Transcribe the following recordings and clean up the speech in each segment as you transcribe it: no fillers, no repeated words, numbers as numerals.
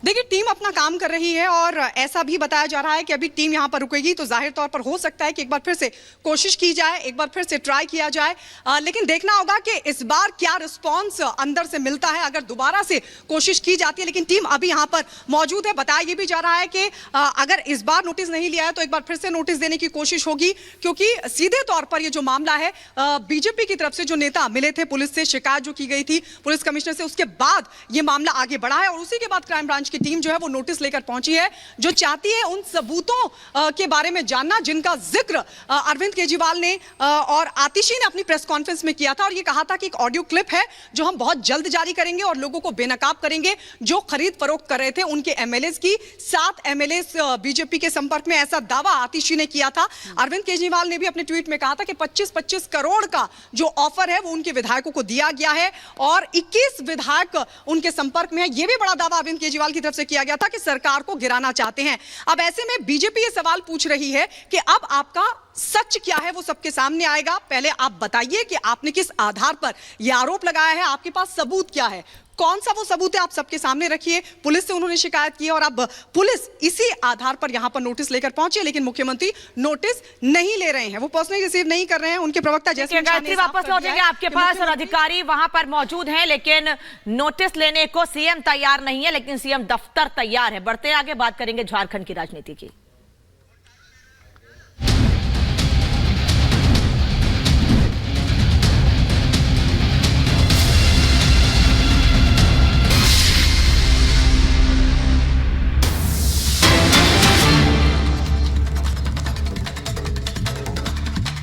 देखिए, टीम अपना काम कर रही है और ऐसा भी बताया जा रहा है कि अभी टीम यहां पर रुकेगी तो जाहिर तौर पर हो सकता है कि एक बार फिर से कोशिश की जाए, एक बार फिर से ट्राई किया जाए। लेकिन देखना होगा कि इस बार क्या रिस्पांस अंदर से मिलता है अगर दोबारा से कोशिश की जाती है। लेकिन टीम अभी यहां पर मौजूद है। बताया यह भी जा रहा है कि अगर इस बार नोटिस नहीं लिया है तो एक बार फिर से नोटिस देने की कोशिश होगी, क्योंकि सीधे तौर पर यह जो मामला है, बीजेपी की तरफ से जो नेता मिले थे, पुलिस से शिकायत जो की गई थी पुलिस कमिश्नर से, उसके बाद यह मामला आगे बढ़ा है और उसी के बाद क्राइम ब्रांच की टीम जो है वो नोटिस लेकर पहुंची है, जो चाहती है उन सबूतों के बारे में जानना जिनका जिक्र अरविंद केजरीवाल ने और आतिशी ने अपनी प्रेस कॉन्फ्रेंस में किया था। और ये कहा था कि एक ऑडियो क्लिप है जो हम बहुत जल्द जारी करेंगे और लोगों को बेनकाब करेंगे जो खरीद फरोख्त कर रहे थे उनके एमएलए की। 7 एमएलए बीजेपी के संपर्क में, ऐसा दावा आतिशी ने किया था। अरविंद केजरीवाल ने भी अपने ट्वीट में कहा था कि 25-25 करोड़ का जो ऑफर है वो उनके विधायकों को दिया गया है और 21 विधायक उनके संपर्क में है। यह भी बड़ा दावा अरविंद केजरीवाल की तरफ से किया गया था कि सरकार को गिराना चाहते हैं। अब ऐसे में बीजेपी ये सवाल पूछ रही है कि अब आपका सच क्या है वो सबके सामने आएगा। पहले आप बताइए कि आपने किस आधार पर यह आरोप लगाया है, आपके पास सबूत क्या है, कौन सा वो सबूत है, आप सबके सामने रखिए। पुलिस से उन्होंने शिकायत की और अब पुलिस इसी आधार पर यहां पर नोटिस लेकर पहुंचे, लेकिन मुख्यमंत्री नोटिस नहीं ले रहे हैं, वो पर्सनली रिसीव नहीं कर रहे हैं। उनके प्रवक्ता जैसे गायत्री वापस लौटेंगे आपके पास और अधिकारी वहां पर मौजूद हैं, लेकिन नोटिस लेने को सीएम तैयार नहीं है, लेकिन सीएम दफ्तर तैयार है। बढ़ते आगे, बात करेंगे झारखंड की राजनीति की।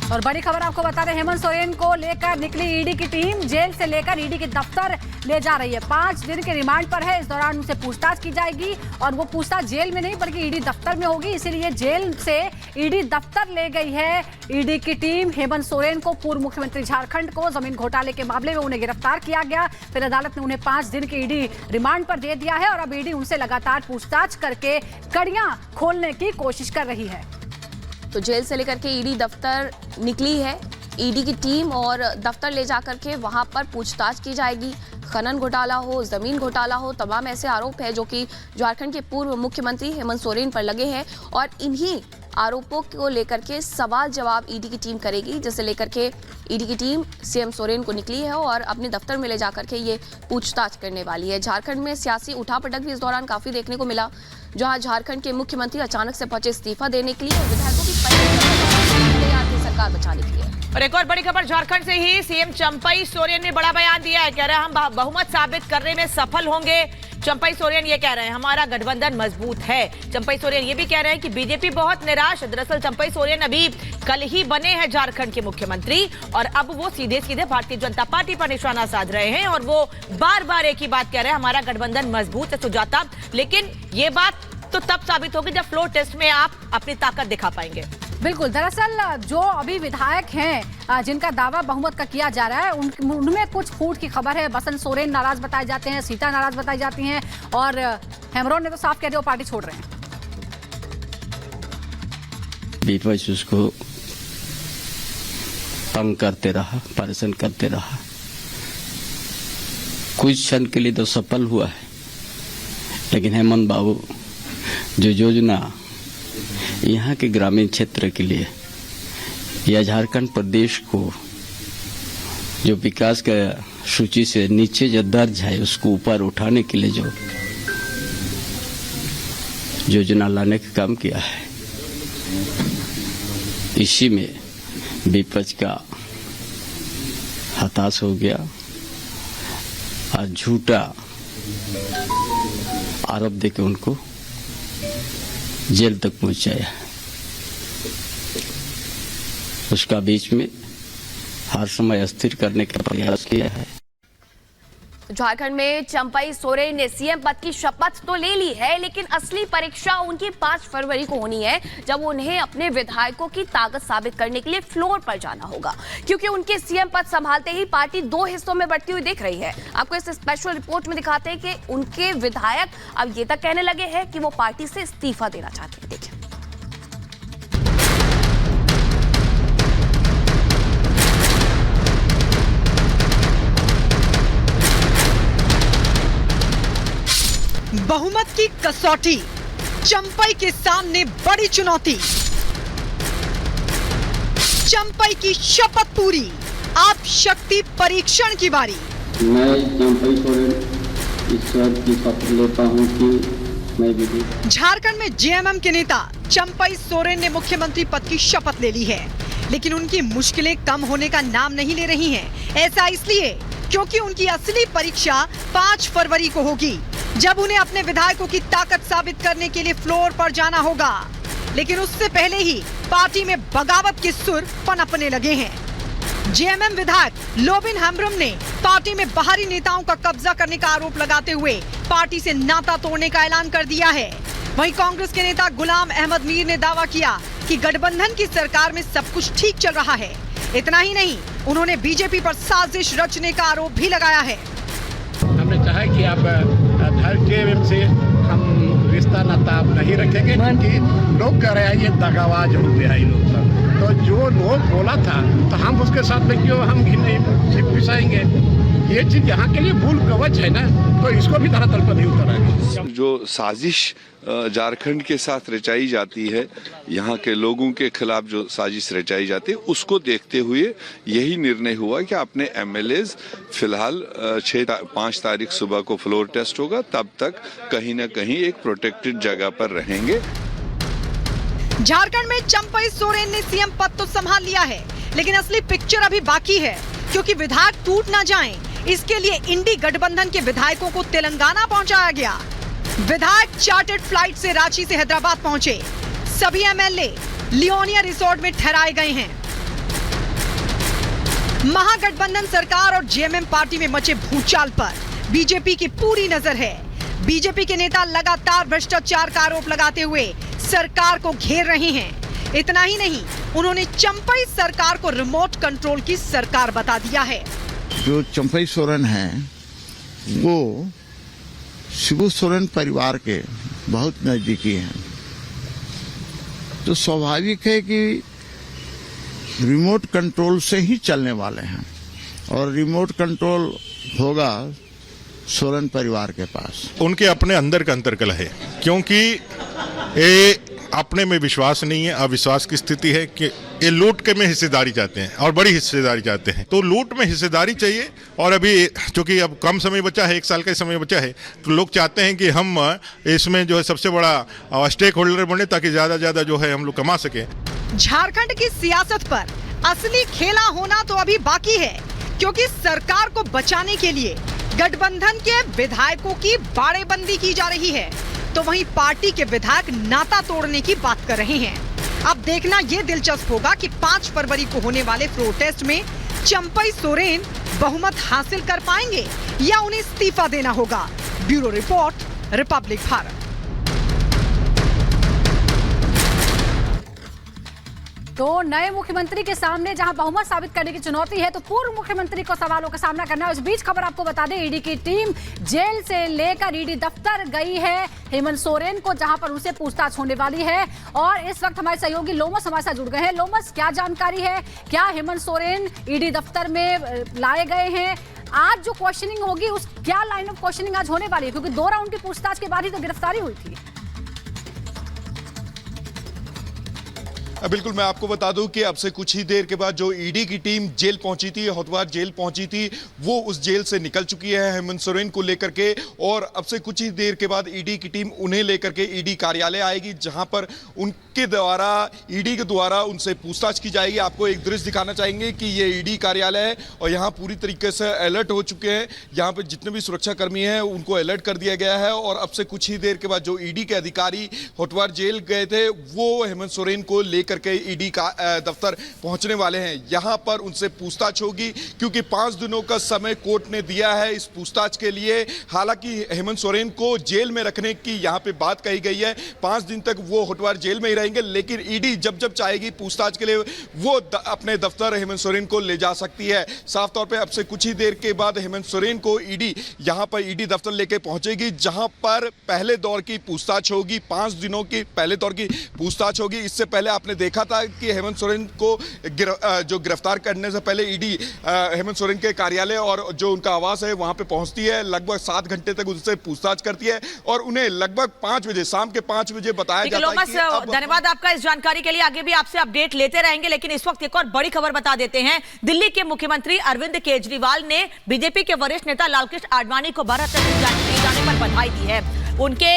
और बड़ी खबर आपको बता दें, हेमंत सोरेन को लेकर निकली ईडी की टीम जेल से लेकर ईडी के दफ्तर ले जा रही है। 5 दिन के रिमांड पर है। इस दौरान उनसे पूछताछ की जाएगी और वो पूछताछ जेल में नहीं बल्कि ईडी दफ्तर में होगी, इसीलिए जेल से ईडी दफ्तर ले गई है ईडी की टीम। हेमंत सोरेन को, पूर्व मुख्यमंत्री झारखंड को, जमीन घोटाले के मामले में उन्हें गिरफ्तार किया गया। फिर अदालत ने उन्हें 5 दिन के ईडी रिमांड पर दे दिया है और अब ईडी उनसे लगातार पूछताछ करके कड़ियां खोलने की कोशिश कर रही है। तो जेल से लेकर के ईडी दफ्तर निकली है ईडी की टीम और दफ्तर ले जाकर के वहां पर पूछताछ की जाएगी। खनन घोटाला हो, जमीन घोटाला हो, तमाम ऐसे आरोप है जो कि झारखंड के पूर्व मुख्यमंत्री हेमंत सोरेन पर लगे हैं और इन्हीं आरोपों को लेकर के सवाल जवाब ईडी की टीम करेगी, जिसे लेकर के ईडी की टीम सीएम सोरेन को निकली है और अपने दफ्तर में ले जाकर के ये पूछताछ करने वाली है। झारखंड में सियासी उठापटक भी इस दौरान काफी देखने को मिला, जहां झारखंड के मुख्यमंत्री अचानक से पहुंचे इस्तीफा देने के लिए और विधायकों की तैयार थी सरकार बचाने के लिए। और एक और बड़ी खबर झारखंड से ही, सीएम चंपई सोरेन ने बड़ा बयान दिया है। कह रहे हैं हम बहुमत साबित करने में सफल होंगे। चंपई सोरेन ये कह रहे हैं हमारा गठबंधन मजबूत है। चंपई सोरेन ये भी कह रहे हैं कि बीजेपी बहुत निराश है। दरअसल चंपई सोरेन अभी कल ही बने हैं झारखंड के मुख्यमंत्री और अब वो सीधे सीधे भारतीय जनता पार्टी पर निशाना साध रहे हैं और वो बार बार एक ही बात कह रहे हैं, हमारा गठबंधन मजबूत है सुजाता। लेकिन ये बात तो तब साबित होगी जब फ्लोर टेस्ट में आप अपनी ताकत दिखा पाएंगे। बिल्कुल, दरअसल जो अभी विधायक हैं जिनका दावा बहुमत का किया जा रहा है उनमें कुछ फूट की खबर है। बसंत सोरेन नाराज बताए जाते हैं, सीता नाराज बताई जाती हैं और हेमरोन ने तो साफ कह दिया वो पार्टी छोड़ रहे हैं। विपक्ष उसको तंग करते रहा, परेशान करते रहा। कुछ क्षण के लिए तो सफल हुआ है, लेकिन हेमंत बाबू जो योजना यहाँ के ग्रामीण क्षेत्र के लिए या झारखंड प्रदेश को जो विकास का सूची से नीचे जो दर्ज है उसको ऊपर उठाने के लिए जो योजना लाने का काम किया है, इसी में विपक्ष का हताश हो गया और झूठा आरोप देकर उनको जेल तक पहुंचाया। उसका बीच में हर समय अस्थिर करने का प्रयास किया है। झारखंड में चंपई सोरेन ने सीएम पद की शपथ तो ले ली है, लेकिन असली परीक्षा उनकी 5 फरवरी को होनी है, जब उन्हें अपने विधायकों की ताकत साबित करने के लिए फ्लोर पर जाना होगा, क्योंकि उनके सीएम पद संभालते ही पार्टी 2 हिस्सों में बढ़ती हुई दिख रही है। आपको इस स्पेशल रिपोर्ट में दिखाते हैं कि उनके विधायक अब ये तक कहने लगे हैं कि वो पार्टी से इस्तीफा देना चाहते हैं। देखिए, बहुमत की कसौटी, चंपई के सामने बड़ी चुनौती। चंपई की शपथ पूरी, आप शक्ति परीक्षण की बारी। मैं चंपई सोरेन ईश्वर की शपथ लेता हूं कि मैं विधि। झारखंड में जेएमएम के नेता चंपई सोरेन ने मुख्यमंत्री पद की शपथ ले ली है, लेकिन उनकी मुश्किलें कम होने का नाम नहीं ले रही हैं। ऐसा इसलिए क्योंकि उनकी असली परीक्षा 5 फरवरी को होगी, जब उन्हें अपने विधायकों की ताकत साबित करने के लिए फ्लोर पर जाना होगा। लेकिन उससे पहले ही पार्टी में बगावत के सुर पनपने लगे हैं। जेएमएम विधायक लोबिन हेम्ब्रम ने पार्टी में बाहरी नेताओं का कब्जा करने का आरोप लगाते हुए पार्टी से नाता तोड़ने का ऐलान कर दिया है। वहीं कांग्रेस के नेता गुलाम अहमद मीर ने दावा किया कि गठबंधन की सरकार में सब कुछ ठीक चल रहा है। इतना ही नहीं, उन्होंने बीजेपी पर साजिश रचने का आरोप भी लगाया है। हमने चाहा कि आप जेएमएम से हम रिश्ता नाता नहीं रखेंगे, क्योंकि लोग कह रहे हैं ये दगाबाज हो गया है लोग सब। तो जो लोग बोला था तो हम उसके साथ में क्यों हम पिसाएंगे। ये चीज यहाँ के लिए भूल कवच है ना, तो इसको भी धरातल पर नहीं उतारेंगे। जो साजिश झारखंड के साथ रचाई जाती है, यहाँ के लोगों के खिलाफ जो साजिश रचाई जाती है, उसको देखते हुए यही निर्णय हुआ कि अपने एमएलएज फिलहाल 5 तारीख सुबह को फ्लोर टेस्ट होगा, तब तक कहीं न कहीं एक प्रोटेक्टेड जगह पर रहेंगे। झारखंड में चंपई सोरेन ने सीएम पद तो संभाल लिया है, लेकिन असली पिक्चर अभी बाकी है, क्योंकि विधायक टूट ना जाएं, इसके लिए इंडी गठबंधन के विधायकों को तेलंगाना पहुंचाया गया। विधायक चार्टर्ड फ्लाइट से रांची से हैदराबाद पहुंचे। सभी एमएलए लियोनिया रिसोर्ट में ठहराए गए हैं। महागठबंधन सरकार और जेएमएम पार्टी में मचे भूचाल पर बीजेपी की पूरी नजर है। बीजेपी के नेता लगातार भ्रष्टाचार का आरोप लगाते हुए सरकार को घेर रहे हैं। इतना ही नहीं, उन्होंने चंपई सरकार को रिमोट कंट्रोल की सरकार बता दिया है। जो चंपई सोरेन हैं, वो शिबू सोरेन परिवार के बहुत नजदीकी हैं, तो स्वाभाविक है कि रिमोट कंट्रोल से ही चलने वाले हैं, और रिमोट कंट्रोल होगा सोरेन परिवार के पास। उनके अपने अंदर का अंतर्कलह है, क्योंकि ये अपने में विश्वास नहीं है, अविश्वास की स्थिति है कि ये लूट के में हिस्सेदारी चाहते हैं और बड़ी हिस्सेदारी चाहते हैं। तो लूट में हिस्सेदारी चाहिए, और अभी चूंकि अब कम समय बचा है, 1 साल का समय बचा है, तो लोग चाहते हैं कि हम इसमें जो है सबसे बड़ा स्टेक होल्डर बने, ताकि ज्यादा ज्यादा जो है हम लोग कमा सके। झारखंड की सियासत पर असली खेला होना तो अभी बाकी है, क्योंकि सरकार को बचाने के लिए गठबंधन के विधायकों की बाड़ेबंदी की जा रही है, तो वहीं पार्टी के विधायक नाता तोड़ने की बात कर रहे हैं। अब देखना ये दिलचस्प होगा कि 5 फरवरी को होने वाले फ्लोर टेस्ट में चंपई सोरेन बहुमत हासिल कर पाएंगे या उन्हें इस्तीफा देना होगा। Bureau report, Republic Bharat. तो नए मुख्यमंत्री के सामने जहां बहुमत साबित करने की चुनौती है, तो पूर्व मुख्यमंत्री को सवालों का सामना करना है। इस बीच खबर आपको बता दें, ईडी की टीम जेल से लेकर ईडी दफ्तर गई है हेमंत सोरेन को, जहां पर उनसे पूछताछ होने वाली है। और इस वक्त हमारे सहयोगी लोमस हमारे साथ जुड़ गए हैं। लोमस, क्या जानकारी है? क्या हेमंत सोरेन ईडी दफ्तर में लाए गए हैं? आज जो क्वेश्चनिंग होगी, उस क्या लाइन ऑफ क्वेश्चनिंग आज होने वाली है, क्योंकि 2 राउंड की पूछताछ के बाद ही तो गिरफ्तारी हुई थी। बिल्कुल, मैं आपको बता दूं कि अब से कुछ ही देर के बाद जो ईडी की टीम जेल पहुंची थी, होटवार जेल पहुंची थी, वो उस जेल से निकल चुकी है हेमंत सोरेन को लेकर के। और अब से कुछ ही देर के बाद ईडी की टीम उन्हें लेकर के ईडी कार्यालय आएगी, जहां पर उनके द्वारा ईडी के द्वारा उनसे पूछताछ की जाएगी। आपको एक दृश्य दिखाना चाहेंगे कि ये ईडी कार्यालय है, और यहाँ पूरी तरीके से अलर्ट हो चुके हैं। यहाँ पर जितने भी सुरक्षाकर्मी हैं उनको अलर्ट कर दिया गया है। और अब से कुछ ही देर के बाद जो ईडी के अधिकारी होटवार जेल गए थे, वो हेमंत सोरेन को लेकर के ईडी का दफ्तर पहुंचने वाले हैं। यहां पर उनसे पूछताछ होगी, क्योंकि 5 दिनों का समय कोर्ट ने दिया है इस पूछताछ के लिए। हालांकि हेमंत सोरेन को जेल में रखने की यहां पे बात कही गई है, 5 दिन तक वो होटवार जेल में ही रहेंगे, लेकिन ईडी जब जब चाहेगी पूछताछ के लिए वो अपने दफ्तर हेमंत सोरेन को ले जा सकती है। साफ तौर पर अब से कुछ ही देर के बाद हेमंत सोरेन को ईडी यहां पर ईडी दफ्तर लेके पहुंचेगी, जहां पर पहले दौर की पूछताछ होगी। 5 दिनों की पहले दौर की पूछताछ होगी। इससे पहले आपने देखा था कि हेमंत सोरेन को जो गिरफ्तार करने से पहले ईडी हेमंत सोरेन के कार्यालय और जो उनका आवास है वहां पे पहुंचती है, लगभग 7 घंटे तक उनसे पूछताछ करती है और उन्हें लगभग 5 बजे, शाम के 5 बजे बताया जाता है कि अब धन्यवाद आपका इस जानकारी के लिए। आगे भी आपसे अपडेट लेते रहेंगे, लेकिन इस वक्त एक और बड़ी खबर बता देते हैं। दिल्ली के मुख्यमंत्री अरविंद केजरीवाल ने बीजेपी के वरिष्ठ नेता लालकृष्ण आडवाणी को भारत रत्न दिए जाने पर बधाई दी है। उनके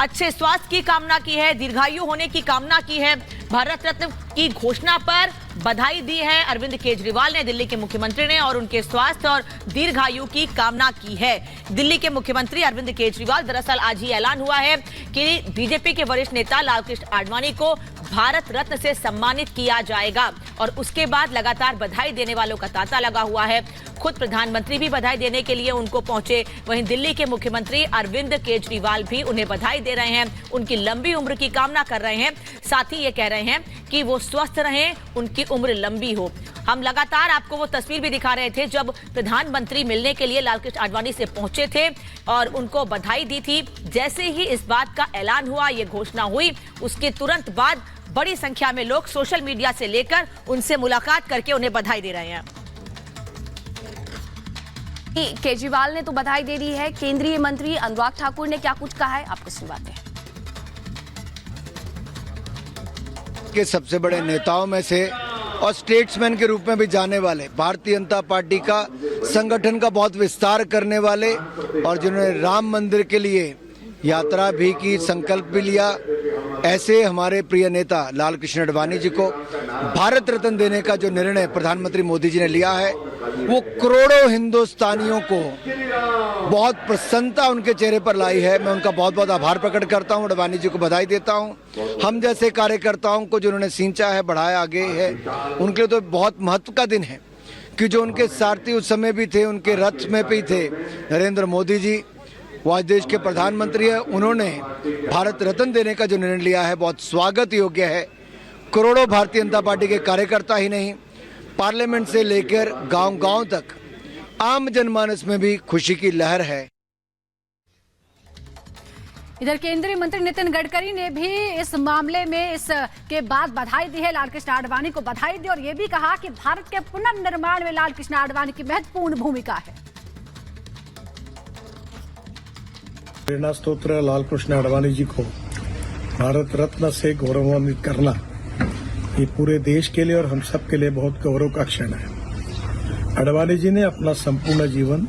अच्छे स्वास्थ्य की कामना की है, दीर्घायु होने की कामना की है। भारत रत्न की घोषणा पर बधाई दी है अरविंद केजरीवाल ने, दिल्ली के मुख्यमंत्री ने, और उनके स्वास्थ्य और दीर्घायु की कामना की है। दिल्ली के मुख्यमंत्री अरविंद केजरीवाल, दरअसल आज ही ऐलान हुआ है कि बीजेपी के वरिष्ठ नेता लालकृष्ण आडवाणी को भारत रत्न से सम्मानित किया जाएगा और उसके बाद लगातार बधाई देने वालों का तांता लगा हुआ है। खुद प्रधानमंत्री भी बधाई देने के लिए उनको पहुंचे, वहीं दिल्ली के मुख्यमंत्री अरविंद केजरीवाल भी उन्हें बधाई दे रहे हैं, उनकी लंबी उम्र की कामना कर रहे हैं। साथ ही ये कह रहे हैं कि वो स्वस्थ रहें, उनकी उम्र लंबी हो। हम लगातार आपको वो तस्वीर भी दिखा रहे थे जब प्रधानमंत्री मिलने के लिए लालकृष्ण आडवाणी से पहुंचे थे और उनको बधाई दी थी। जैसे ही इस बात का ऐलान हुआ, ये घोषणा हुई, उसके तुरंत बाद बड़ी संख्या में लोग सोशल मीडिया से लेकर उनसे मुलाकात करके उन्हें बधाई दे रहे हैं। केजरीवाल ने तो बधाई दे दी है, केंद्रीय मंत्री अनुराग ठाकुर ने क्या कुछ कहा है, आपको सुनवाते हैं। के सबसे बड़े नेताओं में से और स्टेट्समैन के रूप में भी जाने वाले, भारतीय जनता पार्टी का संगठन का बहुत विस्तार करने वाले और जिन्होंने राम मंदिर के लिए यात्रा भी की, संकल्प भी लिया, ऐसे हमारे प्रिय नेता लालकृष्ण आडवाणी जी को भारत रत्न देने का जो निर्णय प्रधानमंत्री मोदी जी ने लिया है, वो करोड़ों हिंदुस्तानियों को बहुत प्रसन्नता उनके चेहरे पर लाई है। मैं उनका बहुत बहुत आभार प्रकट करता हूं, आडवाणी जी को बधाई देता हूं। हम जैसे कार्यकर्ताओं को जिन्होंने सींचा है, बढ़ाया आगे है, उनके लिए तो बहुत महत्व का दिन है कि जो उनके सारथी उस समय भी थे, उनके रथ में भी थे नरेंद्र मोदी जी, वो आज देश के प्रधानमंत्री है, उन्होंने भारत रत्न देने का जो निर्णय लिया है बहुत स्वागत योग्य है। करोड़ों भारतीय जनता पार्टी के कार्यकर्ता ही नहीं, पार्लियामेंट से लेकर गांव-गांव तक आम जनमानस में भी खुशी की लहर है। इधर केंद्रीय मंत्री नितिन गडकरी ने भी इस मामले में इसके बाद बधाई दी है, लालकृष्ण आडवाणी को बधाई दी और ये भी कहा कि भारत के पुनर्निर्माण में लालकृष्ण आडवाणी की महत्वपूर्ण भूमिका है। प्रेरणा स्तोत्र लालकृष्ण आडवाणी जी को भारत रत्न से गौरवान्वित करना ये पूरे देश के लिए और हम सब के लिए बहुत गौरव का क्षण है। आडवाणी जी ने अपना संपूर्ण जीवन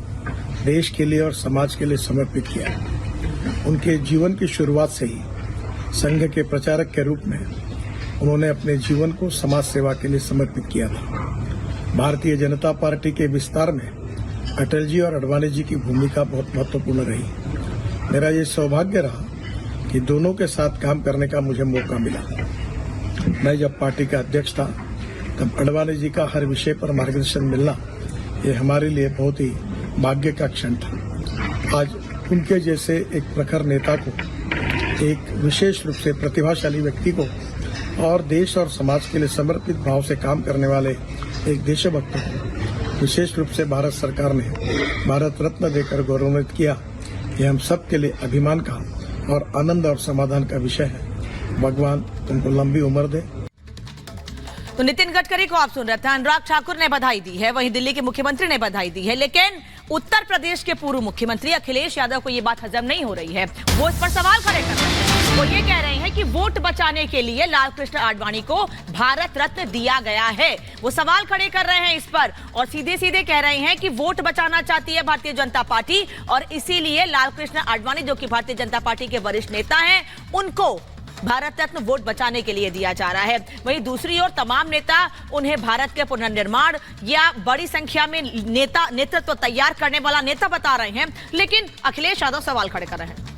देश के लिए और समाज के लिए समर्पित किया है। उनके जीवन की शुरुआत से ही संघ के प्रचारक के रूप में उन्होंने अपने जीवन को समाज सेवा के लिए समर्पित किया था। भारतीय जनता पार्टी के विस्तार में अटल जी और आडवाणी जी की भूमिका बहुत महत्वपूर्ण रही। मेरा ये सौभाग्य रहा कि दोनों के साथ काम करने का मुझे मौका मिला। मैं जब पार्टी का अध्यक्ष था तब आडवाणी जी का हर विषय पर मार्गदर्शन मिलना ये हमारे लिए बहुत ही भाग्य का क्षण था। आज उनके जैसे एक प्रखर नेता को, एक विशेष रूप से प्रतिभाशाली व्यक्ति को और देश और समाज के लिए समर्पित भाव से काम करने वाले एक देशभक्त को विशेष रूप से भारत सरकार ने भारत रत्न देकर गौरवान्वित किया, ये हम सब के लिए अभिमान का और आनंद और समाधान का विषय है। भगवान उनको लंबी उम्र दे। तो नितिन गडकरी को आप सुन रहे थे, अनुराग ठाकुर ने बधाई दी है, वहीं दिल्ली के मुख्यमंत्री ने बधाई दी है, लेकिन उत्तर प्रदेश के पूर्व मुख्यमंत्री अखिलेश यादव को ये बात हजम नहीं हो रही है। वो इस पर सवाल खड़े कर रहे हैं। वो ये कह रहे हैं कि वोट बचाने के लिए लालकृष्ण आडवाणी को भारत रत्न दिया गया है। वो सवाल खड़े कर रहे हैं इस पर और सीधे सीधे कह रहे हैं कि वोट बचाना चाहती है भारतीय जनता पार्टी और इसीलिए लालकृष्ण आडवाणी, जो कि भारतीय जनता पार्टी के वरिष्ठ नेता हैं, उनको भारत रत्न वोट बचाने के लिए दिया जा रहा है। वहीं दूसरी ओर तमाम नेता उन्हें भारत के पुनर्निर्माण या बड़ी संख्या में नेतृत्व तैयार करने वाला नेता बता रहे हैं, लेकिन अखिलेश यादव सवाल खड़े कर रहे हैं।